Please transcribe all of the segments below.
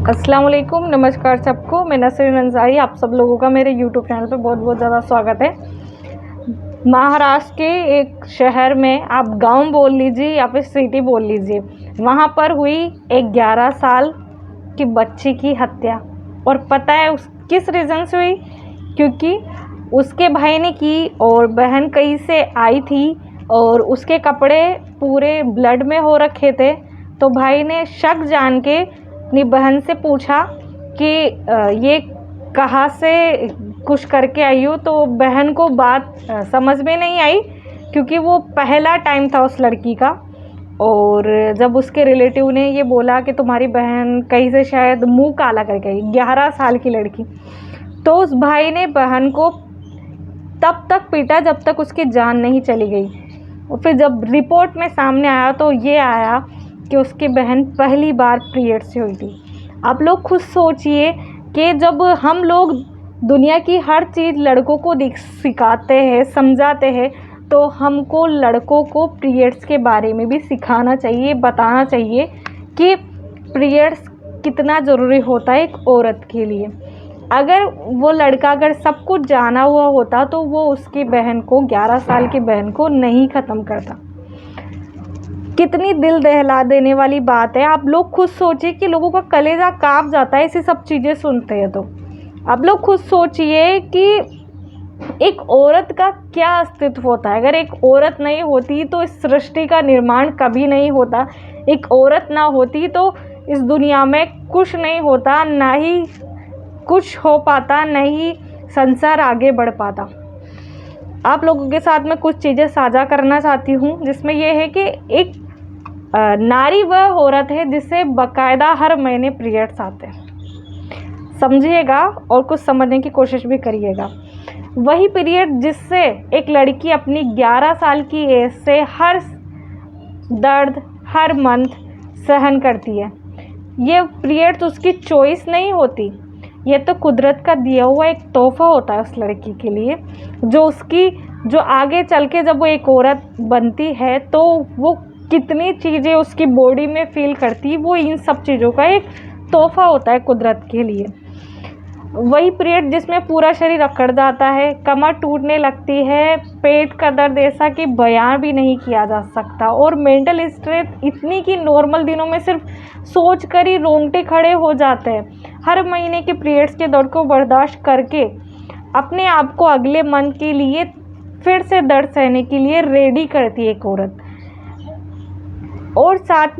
अस्सलाम वालेकुम, नमस्कार सबको। मैं नसरीन अंसारी, आप सब लोगों का मेरे यूट्यूब चैनल पे बहुत बहुत ज़्यादा स्वागत है। महाराष्ट्र के एक शहर में, आप गांव बोल लीजिए या फिर सिटी बोल लीजिए, वहाँ पर हुई एक 11 साल की बच्ची की हत्या। और पता है उस किस रीज़न से हुई? क्योंकि उसके भाई ने की और बहन कहीं से आई थी और उसके कपड़े पूरे ब्लड में हो रखे थे। तो भाई ने शक जान के अपनी बहन से पूछा कि ये कहाँ से कुछ करके आई हो। तो बहन को बात समझ में नहीं आई, क्योंकि वो पहला टाइम था उस लड़की का। और जब उसके रिलेटिव ने ये बोला कि तुम्हारी बहन कहीं से शायद मुंह काला करके आई, 11 साल की लड़की, तो उस भाई ने बहन को तब तक पीटा जब तक उसकी जान नहीं चली गई। और फिर जब रिपोर्ट में सामने आया तो ये आया कि उसकी बहन पहली बार पीरियड से हुई थी। आप लोग खुद सोचिए कि जब हम लोग दुनिया की हर चीज़ लड़कों को सिखाते हैं, समझाते हैं, तो हमको लड़कों को पीरियड्स के बारे में भी सिखाना चाहिए, बताना चाहिए कि पीरियड्स कितना ज़रूरी होता है एक औरत के लिए। अगर वो लड़का अगर सब कुछ जाना हुआ होता तो वो उसकी बहन को, 11 साल की बहन को नहीं ख़त्म करता। कितनी दिल दहला देने वाली बात है। आप लोग खुद सोचिए कि लोगों का कलेजा कांप जाता है ऐसी सब चीज़ें सुनते हैं। तो आप लोग खुद सोचिए कि एक औरत का क्या अस्तित्व होता है। अगर एक औरत नहीं होती तो इस सृष्टि का निर्माण कभी नहीं होता। एक औरत ना होती तो इस दुनिया में कुछ नहीं होता, ना ही कुछ हो पाता, ना ही संसार आगे बढ़ पाता। आप लोगों के साथ में कुछ चीज़ें साझा करना चाहती हूँ, जिसमें यह है कि एक नारी वह औरत है जिसे बाकायदा हर महीने पीरियड्स आते हैं। समझिएगा और कुछ समझने की कोशिश भी करिएगा। वही पीरियड जिससे एक लड़की अपनी 11 साल की एज से हर दर्द, हर मंथ सहन करती है। ये पीरियड्स उसकी चॉइस नहीं होती, ये तो कुदरत का दिया हुआ एक तोहफा होता है उस लड़की के लिए, जो आगे चल के जब वो एक औरत बनती है तो वो कितनी चीज़ें उसकी बॉडी में फील करती है, वो इन सब चीज़ों का एक तोहफा होता है कुदरत के लिए। वही पीरियड जिसमें पूरा शरीर अकड़ जाता है, कमर टूटने लगती है, पेट का दर्द ऐसा कि बयान भी नहीं किया जा सकता, और मेंटल स्ट्रेस इतनी कि नॉर्मल दिनों में सिर्फ सोच कर ही रोंगटे खड़े हो जाते हैं। हर महीने के पीरियड्स के दर्द को बर्दाश्त करके अपने आप को अगले मंथ के लिए फिर से दर्द सहने के लिए रेडी करती है एक औरत। और साथ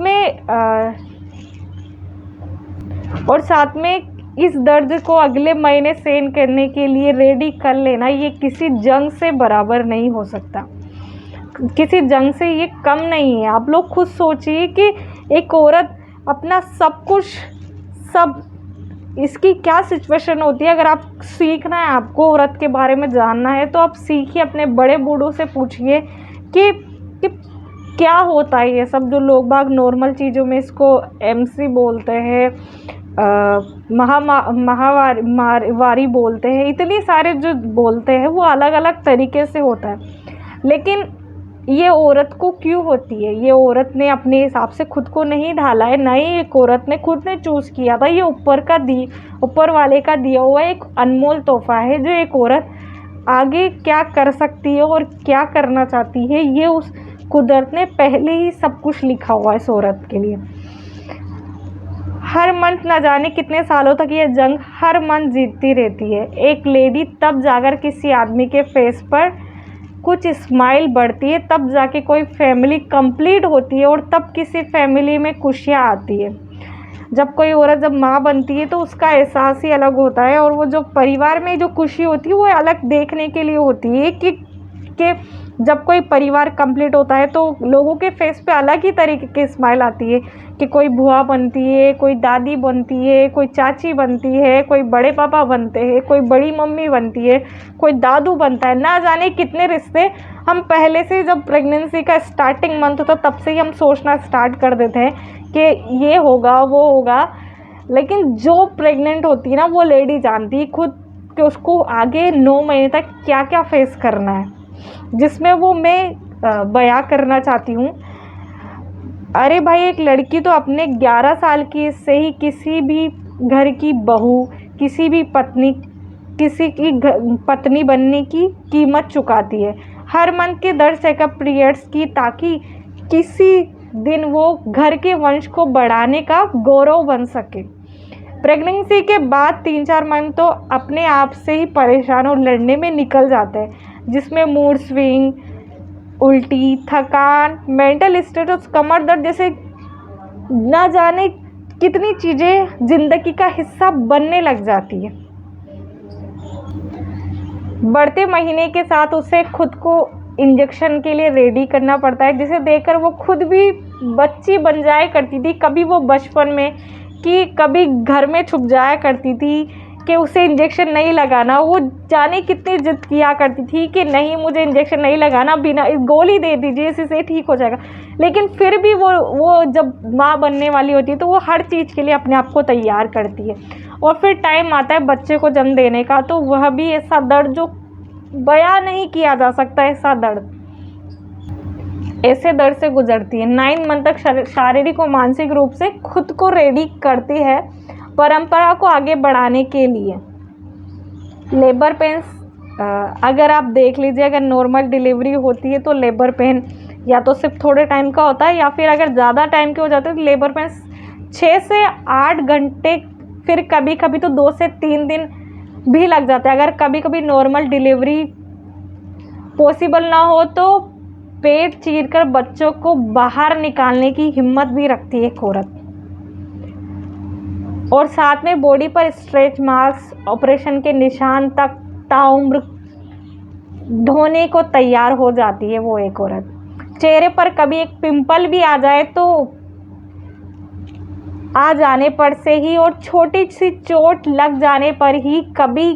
में इस दर्द को अगले महीने सहन करने के लिए रेडी कर लेना, ये किसी जंग से बराबर नहीं हो सकता, किसी जंग से ये कम नहीं है। आप लोग खुद सोचिए कि एक औरत अपना सब कुछ, सब इसकी क्या सिचुएशन होती है। अगर आप सीखना है, आपको औरत के बारे में जानना है, तो आप सीखिए, अपने बड़े बूढ़ों से पूछिए कि क्या होता है ये सब। जो लोग बाग नॉर्मल चीज़ों में इसको एमसी बोलते हैं, महावारी बोलते हैं, इतनी सारे जो बोलते हैं वो अलग अलग तरीके से होता है। लेकिन ये औरत को क्यों होती है? ये औरत ने अपने हिसाब से खुद को नहीं ढाला है, ना ही एक औरत ने खुद ने चूज़ किया था। ये ऊपर वाले का दिया हुआ एक अनमोल तोहफा है, जो एक औरत आगे क्या कर सकती है और क्या करना चाहती है, ये उस कुदरत ने पहले ही सब कुछ लिखा हुआ है इस औरत के लिए। हर मंथ न जाने कितने सालों तक ये जंग हर मंथ जीतती रहती है। एक लेडी तब जाकर किसी आदमी के फेस पर कुछ स्माइल बढ़ती है, तब जाके कोई फैमिली कंप्लीट होती है, और तब किसी फैमिली में खुशियाँ आती है। जब कोई औरत जब माँ बनती है तो उसका एहसास ही अलग होता है, और वो जो परिवार में जो खुशी होती है वो अलग देखने के लिए होती है कि जब कोई परिवार कंप्लीट होता है तो लोगों के फेस पे अलग ही तरीके की स्माइल आती है कि कोई बुआ बनती है, कोई दादी बनती है, कोई चाची बनती है, कोई बड़े पापा बनते हैं, कोई बड़ी मम्मी बनती है, कोई दादू बनता है। ना जाने कितने रिश्ते हम पहले से, जब प्रेगनेंसी का स्टार्टिंग मंथ होता तब से ही हम सोचना स्टार्ट कर देते हैं कि ये होगा वो होगा। लेकिन जो प्रेग्नेंट होती है ना, वो लेडी जानती है खुद कि उसको आगे 9 महीने तक क्या क्या फेस करना है, जिसमें वो मैं बयां करना चाहती हूँ। अरे भाई, एक लड़की तो अपने 11 साल की से ही किसी भी घर की बहू, किसी भी पत्नी किसी की पत्नी बनने की कीमत चुकाती है हर मंथ के 10 चेकअप पीरियड्स की, ताकि किसी दिन वो घर के वंश को बढ़ाने का गौरव बन सके। प्रेगनेंसी के बाद 3-4 मंथ तो अपने आप से ही परेशान और लड़ने में निकल जाते हैं, जिसमें मूड स्विंग, उल्टी, थकान, मेंटल स्टेटस, कमर दर्द जैसे ना जाने कितनी चीज़ें ज़िंदगी का हिस्सा बनने लग जाती है। बढ़ते महीने के साथ उसे खुद को इंजेक्शन के लिए रेडी करना पड़ता है, जिसे देखकर वो खुद भी बच्ची बन जाया करती थी। कभी वो बचपन में कि कभी घर में छुप जाया करती थी कि उसे इंजेक्शन नहीं लगाना। वो जाने कितनी जिद किया करती थी कि नहीं, मुझे इंजेक्शन नहीं लगाना, बिना गोली दे दीजिए, इससे ठीक हो जाएगा। लेकिन फिर भी वो जब माँ बनने वाली होती है तो वो हर चीज़ के लिए अपने आप को तैयार करती है। और फिर टाइम आता है बच्चे को जन्म देने का, तो वह भी ऐसा दर्द जो बयां नहीं किया जा सकता, ऐसे दर्द से गुजरती है। 9 मंथ तक शारीरिक और मानसिक रूप से खुद को रेडी करती है परंपरा को आगे बढ़ाने के लिए। लेबर पेन्स, अगर आप देख लीजिए, अगर नॉर्मल डिलीवरी होती है तो लेबर पेन या तो सिर्फ थोड़े टाइम का होता है, या फिर अगर ज़्यादा टाइम के हो जाते हैं तो लेबर पेन्स 6 से 8 घंटे, फिर कभी कभी तो 2 से 3 दिन भी लग जाते हैं। अगर कभी कभी नॉर्मल डिलीवरी पॉसिबल ना हो तो पेट चीरकर बच्चों को बाहर निकालने की हिम्मत भी रखती है एक औरत। और साथ में बॉडी पर स्ट्रेच मार्क्स, ऑपरेशन के निशान तक ताउम्र ढोने को तैयार हो जाती है वो एक औरत। चेहरे पर कभी एक पिंपल भी आ जाए तो आ जाने पर से ही, और छोटी सी चोट लग जाने पर ही कभी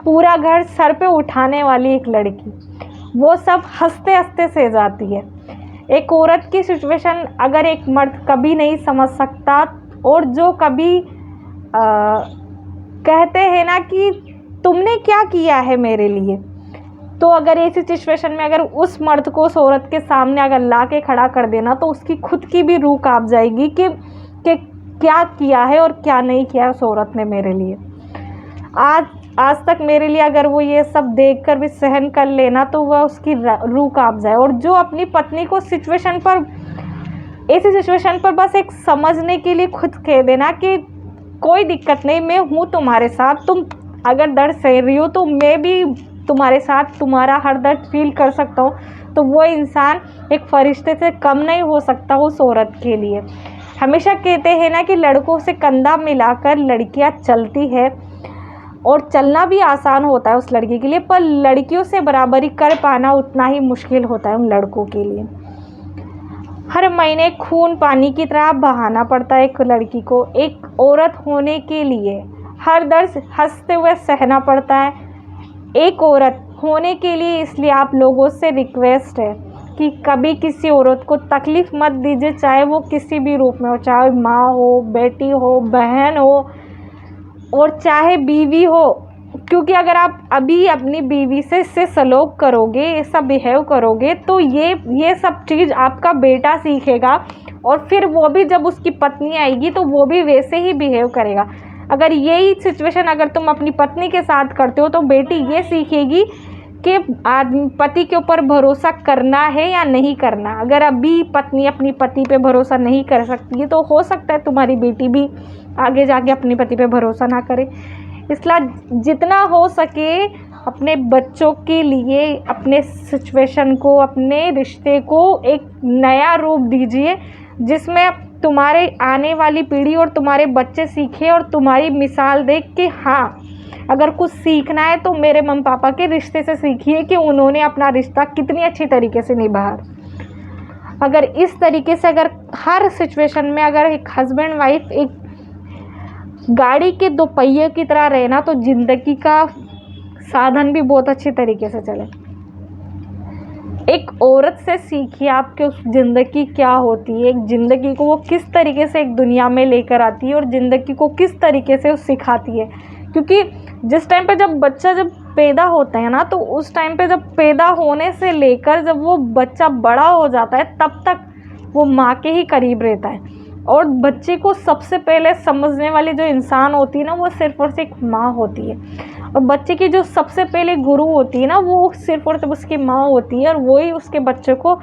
पूरा घर सर पे उठाने वाली एक लड़की, वो सब हंसते हंसते सह जाती है। एक औरत की सिचुएशन अगर एक मर्द कभी नहीं समझ सकता, और जो कभी कहते हैं ना कि तुमने क्या किया है मेरे लिए, तो अगर ऐसी सिचुएशन में अगर उस मर्द को उस औरत के सामने अगर ला के खड़ा कर देना तो उसकी खुद की भी रूह कांप जाएगी कि क्या किया है और क्या नहीं किया उस औरत ने मेरे लिए। आज तक मेरे लिए अगर वो ये सब देखकर भी सहन कर लेना तो वह उसकी रूह कांप जाए। और जो अपनी पत्नी को ऐसी सिचुएशन पर बस एक समझने के लिए खुद कह देना कि कोई दिक्कत नहीं, मैं हूँ तुम्हारे साथ, तुम अगर दर्द सह रही हो तो मैं भी तुम्हारे साथ तुम्हारा हर दर्द फील कर सकता हूँ, तो वो इंसान एक फरिश्ते से कम नहीं हो सकता उस औरत के लिए। हमेशा कहते हैं ना कि लड़कों से कंधा मिलाकर लड़कियां चलती है, और चलना भी आसान होता है उस लड़की के लिए, पर लड़कियों से बराबरी कर पाना उतना ही मुश्किल होता है उन लड़कों के लिए। हर महीने खून पानी की तरह बहाना पड़ता है एक लड़की को एक औरत होने के लिए। हर दर्द हंसते हुए सहना पड़ता है एक औरत होने के लिए। इसलिए आप लोगों से रिक्वेस्ट है कि कभी किसी औरत को तकलीफ़ मत दीजिए, चाहे वो किसी भी रूप में हो, चाहे माँ हो, बेटी हो, बहन हो, और चाहे बीवी हो। क्योंकि अगर आप अभी अपनी बीवी से इससे सलूक करोगे, ऐसा बिहेव करोगे, तो ये सब चीज़ आपका बेटा सीखेगा, और फिर वो भी जब उसकी पत्नी आएगी तो वो भी वैसे ही बिहेव करेगा। अगर यही सिचुएशन अगर तुम अपनी पत्नी के साथ करते हो तो बेटी ये सीखेगी कि पति के ऊपर भरोसा करना है या नहीं करना। अगर अभी पत्नी अपनी पति पे भरोसा नहीं कर सकती है तो हो सकता है तुम्हारी बेटी भी आगे जाके अपने पति पे भरोसा ना करे। इसलिए जितना हो सके अपने बच्चों के लिए अपने सिचुएशन को, अपने रिश्ते को एक नया रूप दीजिए, जिसमें तुम्हारे आने वाली पीढ़ी और तुम्हारे बच्चे सीखे और तुम्हारी मिसाल देख के हाँ, अगर कुछ सीखना है तो मेरे मम्मी पापा के रिश्ते से सीखिए कि उन्होंने अपना रिश्ता कितनी अच्छी तरीके से निभाया। अगर इस तरीके से अगर हर सिचुएशन में अगर एक हस्बैंड वाइफ एक गाड़ी के 2 पहिए की तरह रहना तो ज़िंदगी का साधन भी बहुत अच्छी तरीके से चले। एक औरत से सीखिए आपके उस ज़िंदगी क्या होती है, एक ज़िंदगी को वो किस तरीके से एक दुनिया में लेकर आती है और ज़िंदगी को किस तरीके से वो सिखाती है। क्योंकि जिस टाइम पे जब बच्चा जब पैदा होता है ना, तो उस टाइम पे जब पैदा होने से लेकर जब वो बच्चा बड़ा हो जाता है तब तक वो माँ के ही करीब रहता है। और बच्चे को सबसे पहले समझने वाली जो इंसान होती है ना, वो सिर्फ और सिर्फ माँ होती है। और बच्चे की जो सबसे पहले गुरु होती है ना, वो सिर्फ और सिर्फ उसकी माँ होती है। और वही उसके बच्चे को,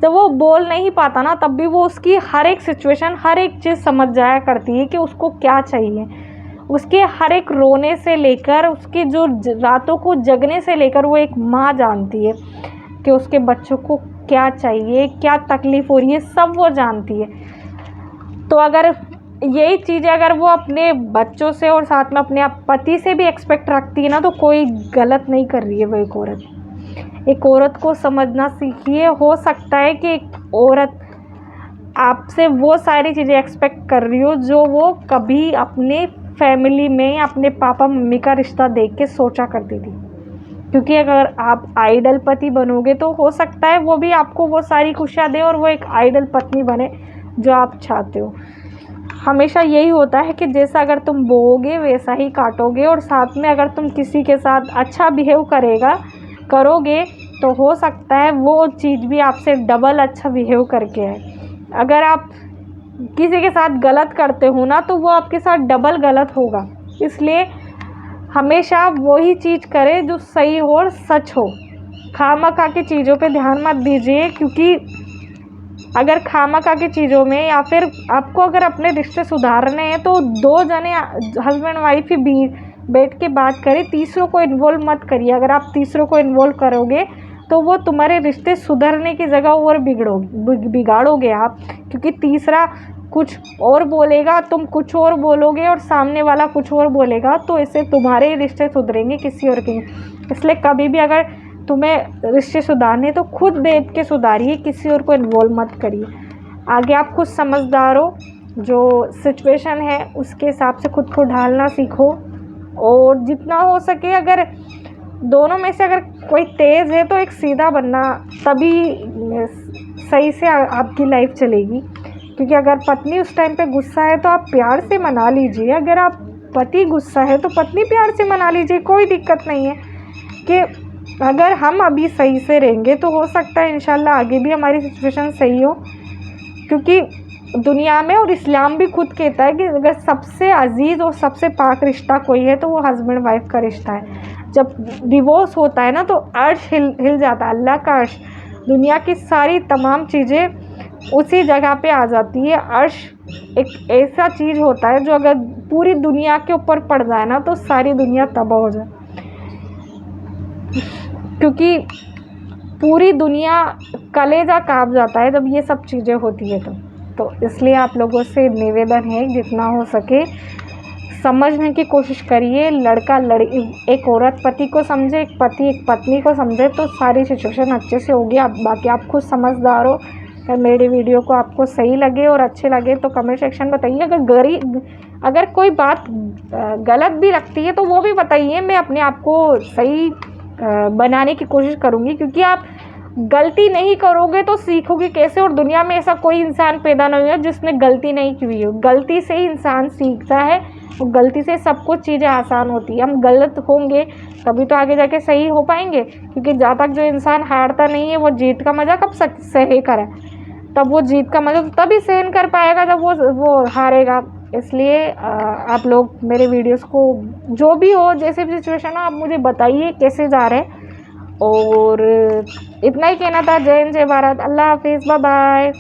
जब वो बोल नहीं पाता ना, तब भी वो उसकी हर एक सिचुएशन, हर एक चीज़ समझ जाया करती है कि उसको क्या चाहिए। उसके हर एक रोने से लेकर, उसके जो रातों को जगने से लेकर, वो एक माँ जानती है कि उसके बच्चों को क्या चाहिए, क्या तकलीफ़ हो रही है, सब वो जानती है। तो अगर यही चीज़ें अगर वो अपने बच्चों से और साथ में अपने पति से भी एक्सपेक्ट रखती है ना, तो कोई गलत नहीं कर रही है वो एक औरत। एक औरत को समझना सीखिए। हो सकता है कि एक औरत आपसे वो सारी चीज़ें एक्सपेक्ट कर रही हो जो वो कभी अपने फैमिली में अपने पापा मम्मी का रिश्ता देख के सोचा करती थी। क्योंकि अगर आप आइडल पति बनोगे तो हो सकता है वो भी आपको वो सारी खुशियाँ दे और वो एक आइडल पत्नी बने जो आप चाहते हो। हमेशा यही होता है कि जैसा अगर तुम बोओगे वैसा ही काटोगे। और साथ में अगर तुम किसी के साथ अच्छा बिहेव करोगे तो हो सकता है वो चीज़ भी आपसे डबल अच्छा बिहेव करके है। अगर आप किसी के साथ गलत करते हो ना, तो वो आपके साथ डबल गलत होगा। इसलिए हमेशा वही चीज़ करें जो सही हो और सच हो। खामखा की चीज़ों पे ध्यान मत दीजिए, क्योंकि अगर खामखा की चीज़ों में, या फिर आपको अगर अपने रिश्ते सुधारने हैं, तो 2 जने हस्बैंड वाइफ ही बैठ के बात करें, तीसरों को इन्वॉल्व मत करिए। अगर आप तीसरों को इन्वॉल्व करोगे तो वो तुम्हारे रिश्ते सुधरने की जगह और बिगाड़ोगे आप। क्योंकि तीसरा कुछ और बोलेगा, तुम कुछ और बोलोगे और सामने वाला कुछ और बोलेगा, तो इससे तुम्हारे रिश्ते सुधरेंगे, किसी और के। इसलिए कभी भी अगर तुम्हें रिश्ते सुधारने तो खुद बैठ के सुधारिए, किसी और को इन्वॉल्व मत करिए। आगे आप खुद समझदार हो, जो सिचुएशन है उसके हिसाब से खुद को ढालना सीखो। और जितना हो सके, अगर दोनों में से अगर कोई तेज़ है तो एक सीधा बनना, तभी सही से आपकी लाइफ चलेगी। क्योंकि अगर पत्नी उस टाइम पे गुस्सा है तो आप प्यार से मना लीजिए। अगर आप पति गुस्सा है तो पत्नी प्यार से मना लीजिए, कोई दिक्कत नहीं है। कि अगर हम अभी सही से रहेंगे तो हो सकता है इंशाल्लाह आगे भी हमारी सिचुएशन सही हो। क्योंकि दुनिया में, और इस्लाम भी खुद कहता है कि अगर सबसे अजीज़ और सबसे पाक रिश्ता कोई है तो वो हस्बैंड वाइफ का रिश्ता है। जब डिवोर्स होता है ना, तो अर्श हिल जाता है, अल्लाह का अर्श। दुनिया की सारी तमाम चीज़ें उसी जगह पे आ जाती है। अर्श एक ऐसा चीज़ होता है जो अगर पूरी दुनिया के ऊपर पड़ जाए ना, तो सारी दुनिया तबाह हो जाए। क्योंकि पूरी दुनिया कलेजा काँप जाता है जब ये सब चीज़ें होती है। तो इसलिए आप लोगों से निवेदन है, जितना हो सके समझने की कोशिश करिए। लड़का लड़की, एक औरत पति को समझे, एक पति एक पत्नी को समझे, तो सारी सिचुएशन अच्छे से होगी। अब बाकी आप खुद समझदार हो। अगर मेरी वीडियो को आपको सही लगे और अच्छे लगे तो कमेंट सेक्शन बताइए। अगर कोई बात गलत भी लगती है तो वो भी बताइए, मैं अपने आप को सही बनाने की कोशिश करूँगी। क्योंकि आप गलती नहीं करोगे तो सीखोगे कैसे। और दुनिया में ऐसा कोई इंसान पैदा नहीं हुआ जिसने गलती नहीं की हो। गलती से ही इंसान सीखता है, और गलती से सब कुछ चीज़ें आसान होती है। हम गलत होंगे तभी तो आगे जाके सही हो पाएंगे। क्योंकि जब तक जो इंसान हारता नहीं है, वो जीत का मज़ा कब सह करे, तब वो जीत का मज़ा तभी सहन कर पाएगा जब वो हारेगा। इसलिए आप लोग मेरे वीडियोस को, जो भी हो, जैसे भी सिचुएशन हो, आप मुझे बताइए कैसे जा रहे हैं। और इतना ही कहना था। जय हिंद, जय भारत, अल्लाह हाफिज़, बाय बाय।